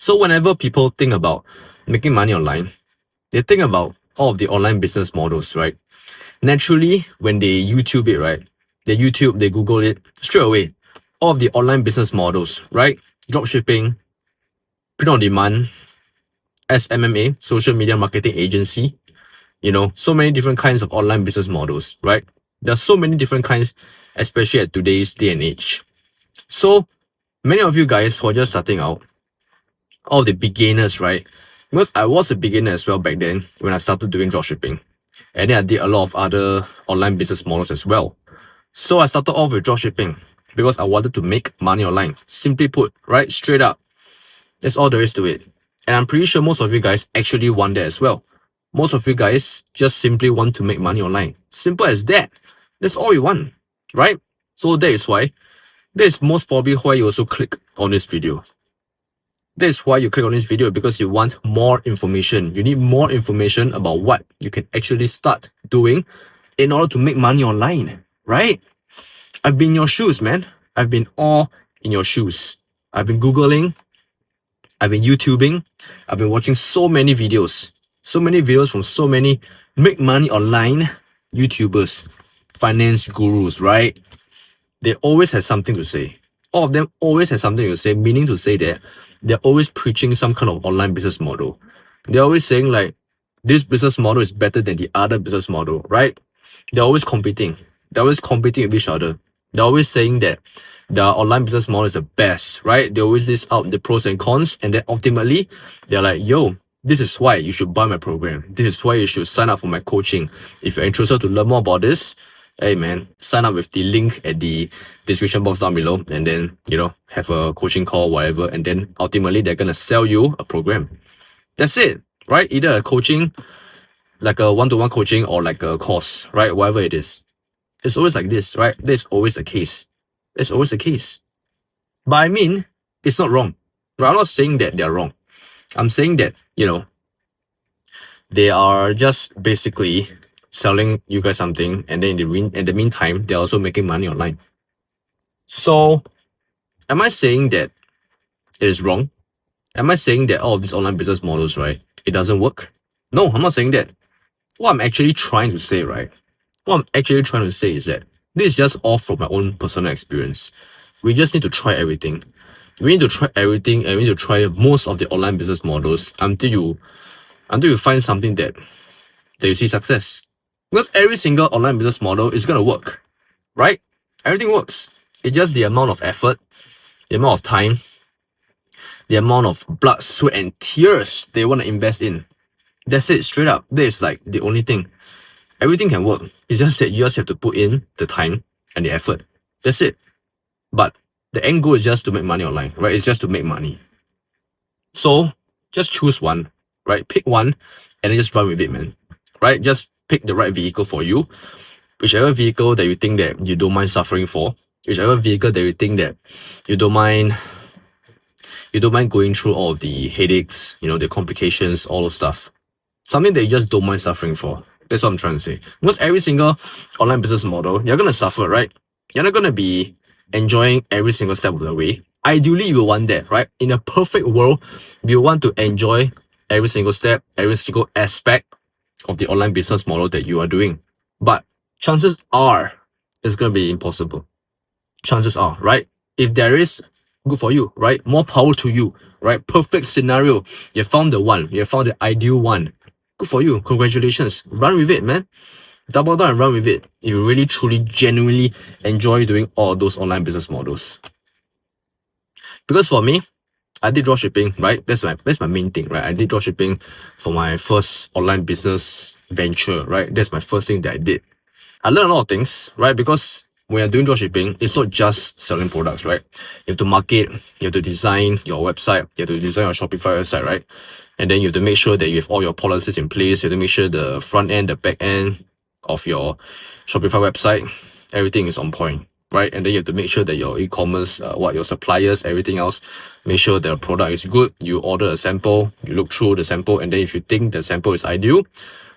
So whenever people think about making money online, they think about all of the online business models, right? Naturally, when they YouTube it, right? They Google it straight away. All of the online business models, right? Dropshipping, print on demand, SMMA, social media marketing agency, so many different kinds of online business models, right? There's so many different kinds, especially at today's day and age. So many of you guys who are just starting out, all the beginners, right? Because I was a beginner as well back then when I started doing dropshipping. And then I did a lot of other online business models as well. So I started off with dropshipping because I wanted to make money online. Simply put, right? Straight up. That's all there is to it. And I'm pretty sure most of you guys actually want that as well. Most of you guys just simply want to make money online. Simple as that. That's all you want, right? So that is most probably why you also click on this video. That is why you click on this video, because you want more information. You need more information about what you can actually start doing in order to make money online, right? I've been in your shoes, man. I've been all in your shoes. I've been Googling, I've been YouTubing, I've been watching so many videos from so many make money online YouTubers, finance gurus, right? They always have something to say. All of them always have something to say, meaning to say that they're always preaching some kind of online business model. They're always saying like, this business model is better than the other business model, right? They're always competing. They're always competing with each other. They're always saying that the online business model is the best, right? They always list out the pros and cons, and then ultimately they're like, yo, this is why you should buy my program. This is why you should sign up for my coaching. If you're interested to learn more about this, hey man, sign up with the link at the description box down below, and then, have a coaching call, whatever, and then ultimately they're gonna sell you a program. That's it, right? Either a coaching, like a one-to-one coaching, or like a course, right? Whatever it is. It's always like this, right? There's always the case. There's always the case. But I mean, it's not wrong. Right? I'm not saying that they're wrong. I'm saying that, they are just basically selling you guys something, and then in the meantime, they're also making money online. So, am I saying that it is wrong? Am I saying that all of these online business models, right, it doesn't work? No, I'm not saying that. What I'm actually trying to say, right? What I'm actually trying to say is that this is just all from my own personal experience. We just need to try everything. We need to try everything, and we need to try most of the online business models until you find something that you see success. Because every single online business model is gonna work, right? Everything works. It's just the amount of effort, the amount of time, the amount of blood, sweat, and tears they want to invest in. That's it, straight up. That is like the only thing. Everything can work. It's just that you just have to put in the time and the effort. That's it. But the end goal is just to make money online, right? It's just to make money. So just choose one, right? Pick one and then just run with it, man. Right? Just pick the right vehicle for you. Whichever vehicle that you think that you don't mind suffering for, whichever vehicle that you think that you don't mind going through all of the headaches, the complications, all the stuff. Something that you just don't mind suffering for. That's what I'm trying to say. Because every single online business model, you're gonna suffer, right? You're not gonna be enjoying every single step of the way. Ideally, you will want that, right? In a perfect world, you want to enjoy every single step, every single aspect of the online business model that you are doing. But chances are it's gonna be impossible. Chances are, right? If there is, good for you, right? More power to you, right? Perfect scenario. You found the one. You found the ideal one. Good for you. Congratulations. Run with it, man. Double down and run with it. If you really, truly, genuinely enjoy doing all those online business models. Because for me, I did dropshipping, right? That's my main thing, right? I did dropshipping for my first online business venture, right? That's my first thing that I did. I learned a lot of things, right? Because when you're doing dropshipping, it's not just selling products, right? You have to market, you have to design your website, you have to design your Shopify website, right? And then you have to make sure that you have all your policies in place. You have to make sure the front end, the back end of your Shopify website, everything is on point, right? And then you have to make sure that your e-commerce, your suppliers, everything else, make sure the product is good. You order a sample, you look through the sample, and then if you think the sample is ideal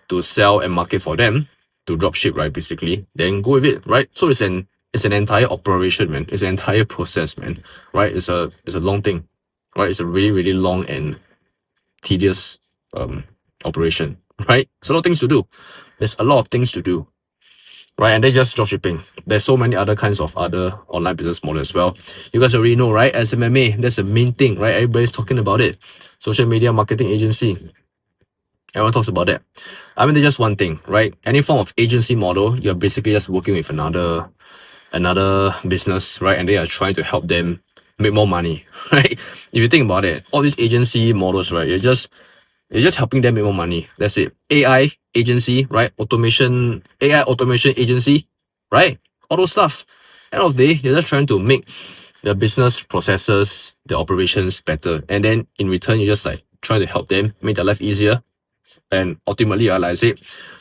to sell and market for them, to dropship, right, basically, then go with it, right? So it's an entire operation, man. It's an entire process, man, right? It's a long thing. right? It's a really, really long and tedious operation, right? There's a lot of things to do. There's a lot of things to do, right? And then just dropshipping. There's so many other kinds of other online business models as well. You guys already know, right? SMMA, that's the main thing, right? Everybody's talking about it. Social media marketing agency. Everyone talks about that. I mean, there's just one thing, right? Any form of agency model, you're basically just working with another business, right? And they are trying to help them make more money, right? If you think about it, all these agency models, right? You're just helping them make more money. That's it. AI agency, right? AI automation agency, right? All those stuff. End of the day, you're just trying to make the business processes, the operations better. And then in return, you're just like trying to help them make their life easier. And ultimately, like I said,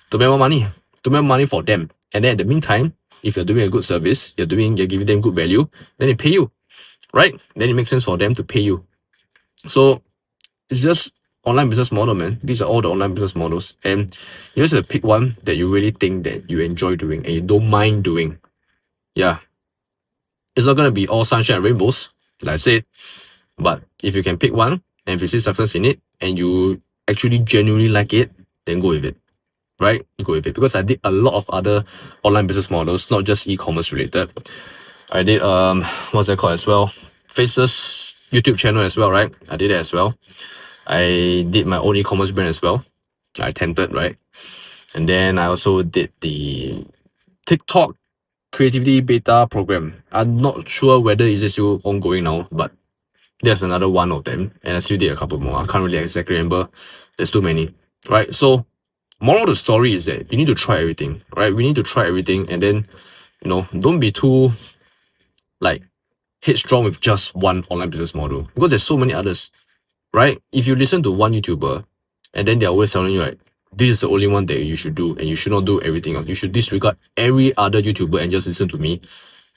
to make more money for them. And then in the meantime, if you're doing a good service, you're giving them good value, then they pay you, right? Then it makes sense for them to pay you. So it's just online business model, man. These are all the online business models, and you just have to pick one that you really think that you enjoy doing and you don't mind doing. Yeah, it's not gonna be all sunshine and rainbows, like I said, but if you can pick one and if you see success in it and you actually genuinely like it, then go with it. Right? Go with it. Because I did a lot of other online business models, not just e-commerce related. I did what's that called as well? Faces YouTube channel as well, right? I did that as well. I did my own e-commerce brand as well. I attempted, right? And then I also did the TikTok creativity beta program. I'm not sure whether is it still ongoing now, but there's another one of them. And I still did a couple more. I can't really exactly remember. There's too many. Right? So moral of the story is that you need to try everything, right? We need to try everything, and then, don't be too like headstrong with just one online business model because there's so many others, right? If you listen to one YouTuber and then they're always telling you like this is the only one that you should do and you should not do everything else, you should disregard every other YouTuber and just listen to me.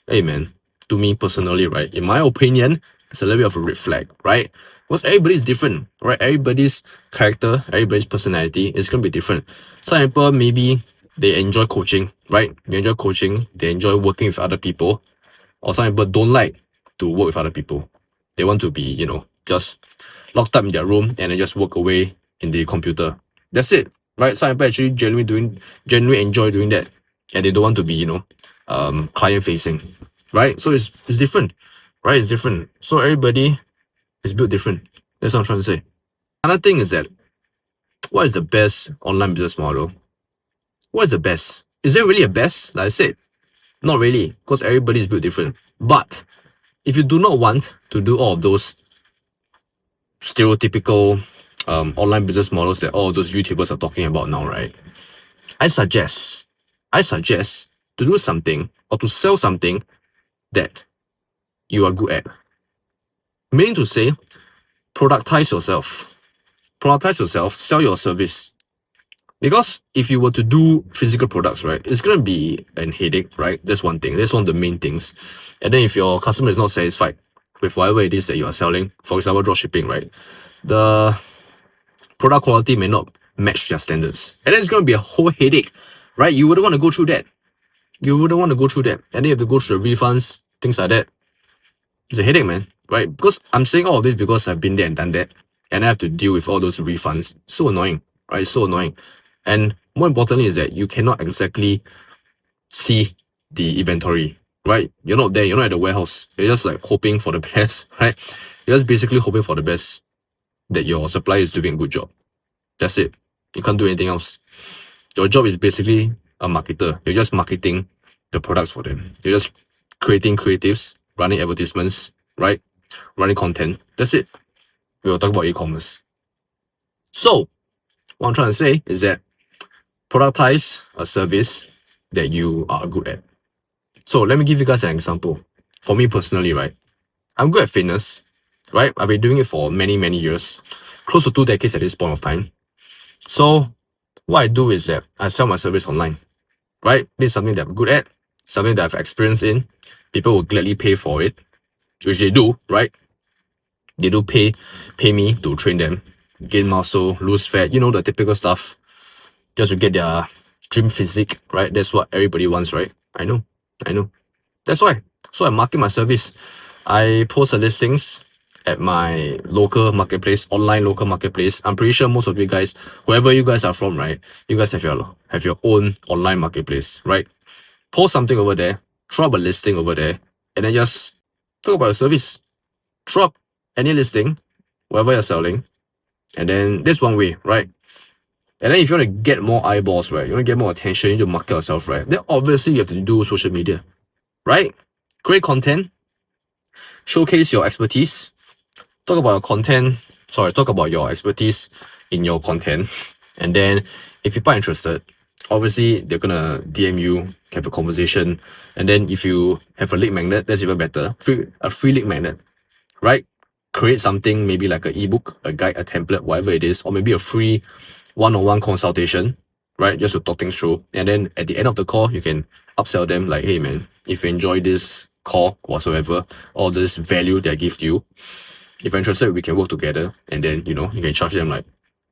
Hey man, to me personally, right? In my opinion, it's a little bit of a red flag, right? Because everybody's different, right? Everybody's character, everybody's personality is gonna be different. Some people maybe they enjoy coaching, right? They enjoy coaching, they enjoy working with other people, or some people don't like to work with other people. They want to be, just locked up in their room and then just work away in the computer. That's it, right? Some people actually genuinely enjoy doing that, and they don't want to be, client facing, right? So it's different, right? It's different. So everybody is built different. That's what I'm trying to say. Another thing is that what is the best online business model? What is the best? Is there really a best? Like I said, not really, because everybody is built different. But if you do not want to do all of those stereotypical online business models that all those YouTubers are talking about now, right? I suggest to do something or to sell something that you are good at. Meaning to say, productize yourself. Productize yourself, sell your service. Because if you were to do physical products, right, it's going to be a headache, right? That's one thing. That's one of the main things. And then if your customer is not satisfied with whatever it is that you are selling, for example, dropshipping, right, the product quality may not match their standards. And then it's going to be a whole headache, right? You wouldn't want to go through that. You wouldn't want to go through that. And then you have to go through the refunds, things like that. It's a headache, man, right? Because I'm saying all of this because I've been there and done that. And I have to deal with all those refunds. So annoying, right? So annoying. And more importantly is that you cannot exactly see the inventory, right? You're not there. You're not at the warehouse. You're just like hoping for the best, right? You're just basically hoping for the best that your supplier is doing a good job. That's it. You can't do anything else. Your job is basically a marketer. You're just marketing the products for them. You're just creating creatives, running advertisements, right? Running content. That's it. We will talk about e-commerce. So, what I'm trying to say is that productize a service that you are good at. So let me give you guys an example. For me personally, right? I'm good at fitness, right? I've been doing it for many, many years, close to 2 decades at this point of time. So what I do is that I sell my service online, right? This is something that I'm good at, something that I've experienced in. People will gladly pay for it, which they do, right? They do pay me to train them, gain muscle, lose fat, the typical stuff, just to get their dream physique, right? That's what everybody wants, right? I know. That's why. So I market my service. I post the listings. at my local marketplace, online local marketplace. I'm pretty sure most of you guys, wherever you guys are from, right, you guys have your own online marketplace, right? Post something over there, throw up a listing over there, and then just talk about your service. Throw up any listing, whatever you're selling, and then this one way, right? And then if you want to get more eyeballs, right, you want to get more attention, you need to market yourself, right, then obviously you have to do social media, right? Create content, showcase your expertise, talk about your expertise in your content. And then if people are interested, obviously they're gonna DM you, have a conversation. And then if you have a lead magnet, that's even better. A free lead magnet, right? Create something, maybe like an ebook, a guide, a template, whatever it is, or maybe a free one-on-one consultation, right? Just to talk things through. And then at the end of the call, you can upsell them like, hey man, if you enjoy this call whatsoever, all this value that I give to you, if you're interested, we can work together. And then, you can charge them like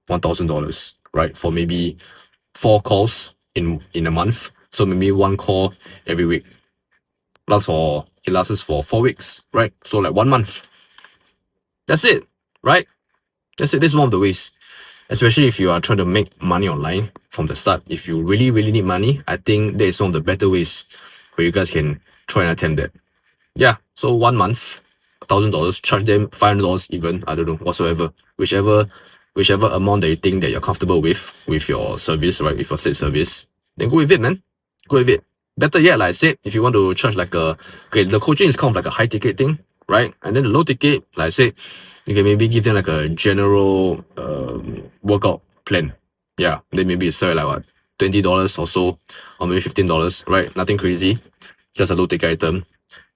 $1,000, right? For maybe 4 calls in a month. So maybe 1 call every week. It lasts for 4 weeks, right? So like 1 month. That's it, right? That's it. This is one of the ways. Especially if you are trying to make money online from the start. If you really, really need money, I think that is one of the better ways where you guys can try and attempt that. Yeah, so 1 month, $1,000, charge them $500 even, I don't know, whatsoever. Whichever amount that you think that you're comfortable with your service, right, with your said service, then go with it, man. Go with it. Better yet, like I said, if you want to charge like the coaching is kind of like a high ticket thing, right? And then the low ticket, like I said, you can maybe give them like a general workout plan. Yeah, then maybe sell like what, $20 or so, or maybe $15, right? Nothing crazy, just a low ticket item.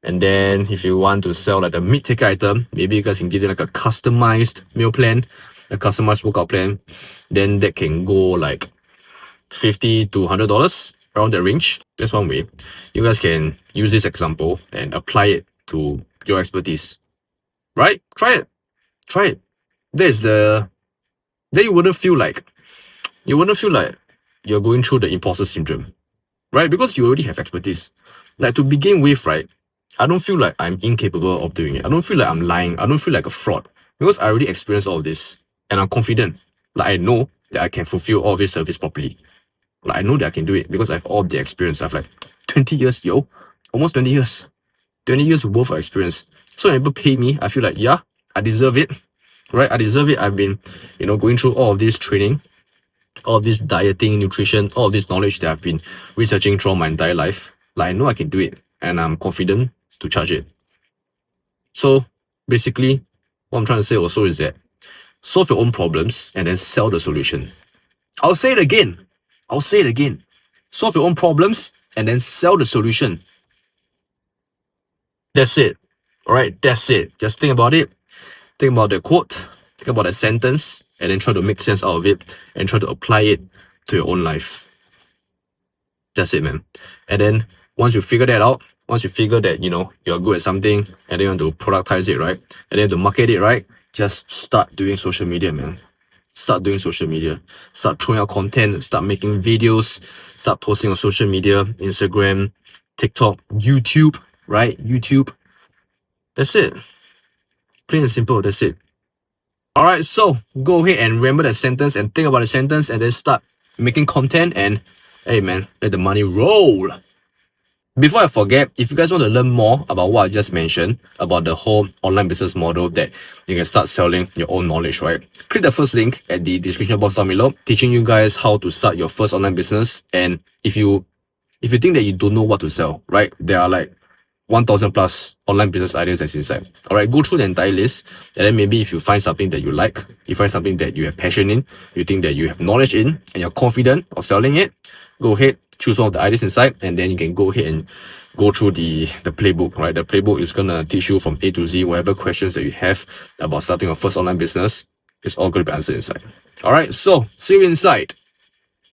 And then if you want to sell like a mid ticket item, maybe you guys can give them like a customized meal plan, a customized workout plan. Then that can go like $50 to $100, around that range. That's one way. You guys can use this example and apply it to your expertise, right? Try it. Then you wouldn't feel like you're going through the imposter syndrome, right? Because you already have expertise. Like to begin with, right, I don't feel like I'm incapable of doing it. I don't feel like I'm lying. I don't feel like a fraud because I already experienced all of this and I'm confident. Like I know that I can fulfill all of this service properly. Like I know that I can do it because I have all the experience. I have like 20 years, almost 20 years. 20 years worth of experience. So when people pay me, I feel like, yeah, I deserve it, right? I deserve it. I've been, going through all of this training, all of this dieting, nutrition, all of this knowledge that I've been researching throughout my entire life. Like I know I can do it and I'm confident to charge it. So basically, what I'm trying to say also is that solve your own problems and then sell the solution. I'll say it again. Solve your own problems and then sell the solution. That's it. All right, that's it. Just think about it. Think about the quote. Think about the sentence, and then try to make sense out of it and try to apply it to your own life. That's it, man. And then once you figure that out, once you figure that you're good at something, and then you want to productize it, right? And then to market it, right? Just start doing social media, man. Start doing social media. Start throwing out content. Start making videos. Start posting on social media, Instagram, TikTok, YouTube, right? YouTube. That's it. Plain and simple, that's it. Alright, so go ahead and remember that sentence and think about the sentence and then start making content and hey man, let the money roll. Before I forget, if you guys want to learn more about what I just mentioned, about the whole online business model that you can start selling your own knowledge, right? Click the first link at the description box down below, teaching you guys how to start your first online business. And if you think that you don't know what to sell, right? There are like 1,000 plus online business ideas that's inside. All right, go through the entire list. And then maybe if you find something that you like, you find something that you have passion in, you think that you have knowledge in, and you're confident of selling it, go ahead, choose one of the ideas inside, and then you can go ahead and go through the playbook, right? The playbook is going to teach you from A to Z, whatever questions that you have about starting your first online business, it's all going to be answered inside. All right, so see you inside.